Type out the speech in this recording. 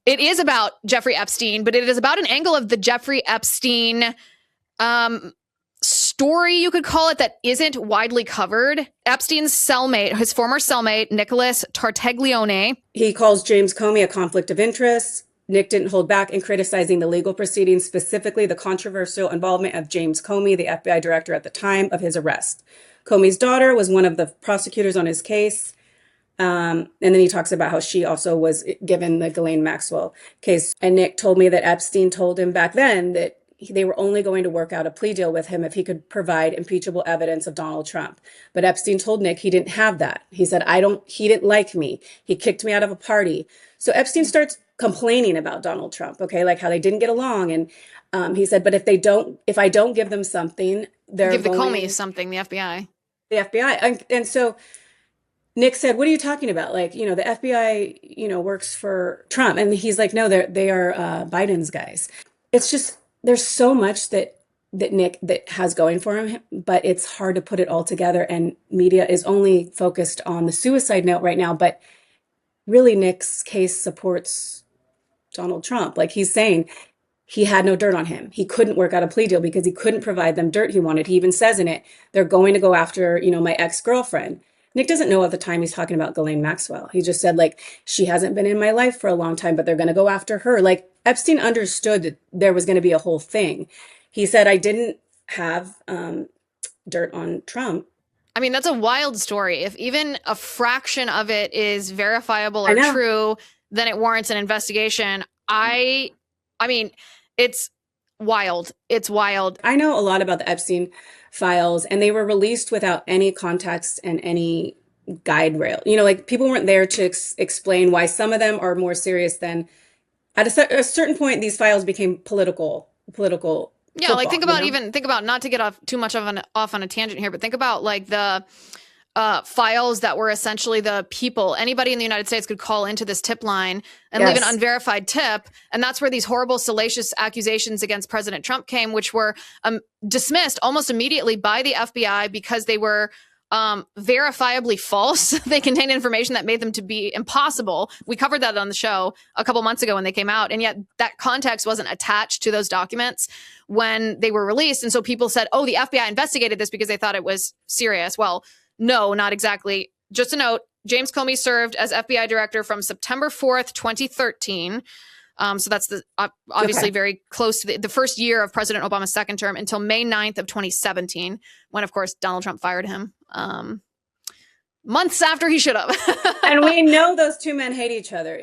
It is about Jeffrey Epstein, but it is about an angle of the Jeffrey Epstein story, you could call it, that isn't widely covered. Epstein's cellmate, his former cellmate, Nicholas Tartaglione. He calls James Comey a conflict of interest. Nick didn't hold back in criticizing the legal proceedings, specifically the controversial involvement of James Comey, the FBI director at the time of his arrest. Comey's daughter was one of the prosecutors on his case. And then he talks about how she also was given the Ghislaine Maxwell case. And Nick told me that Epstein told him back then that they were only going to work out a plea deal with him if he could provide impeachable evidence of Donald Trump. But Epstein told Nick he didn't have that. He said, he didn't like me. He kicked me out of a party. So Epstein starts complaining about Donald Trump, okay, like how they didn't get along. And he said, but if I don't give them something, they're give the Comey something, the FBI. The FBI. And so Nick said, what are you talking about? Like, the FBI, works for Trump. And he's like, no, they are Biden's guys. It's just, there's so much that Nick that has going for him, but it's hard to put it all together. And media is only focused on the suicide note right now. But really, Nick's case supports Donald Trump. Like he's saying he had no dirt on him. He couldn't work out a plea deal because he couldn't provide them dirt he wanted. He even says in it, they're going to go after, my ex-girlfriend. Nick doesn't know at the time he's talking about Ghislaine Maxwell. He just said, like, she hasn't been in my life for a long time, but they're going to go after her. Like, Epstein understood that there was going to be a whole thing. He said, I didn't have dirt on Trump. I mean, that's a wild story. If even a fraction of it is verifiable or true, then it warrants an investigation. I mean, it's wild. It's wild. I know a lot about the Epstein files, and they were released without any context and any guide rail. Like people weren't there to explain why some of them are more serious than at a certain point, these files became political. Yeah, football, like think about not to get off too much off on a tangent here, but think about like the files that were essentially the people. Anybody in the United States could call into this tip line and leave an unverified tip. And that's where these horrible, salacious accusations against President Trump came, which were dismissed almost immediately by the FBI because they were verifiably false. They contained information that made them to be impossible. We covered that on the show a couple months ago when they came out. And yet that context wasn't attached to those documents when they were released. And so people said, oh, the FBI investigated this because they thought it was serious. Well, no, not exactly. Just a note, James Comey served as FBI director from September 4th, 2013. So that's obviously very close to the first year of President Obama's second term until May 9th of 2017, when, of course, Donald Trump fired him months after he should have. And we know those two men hate each other,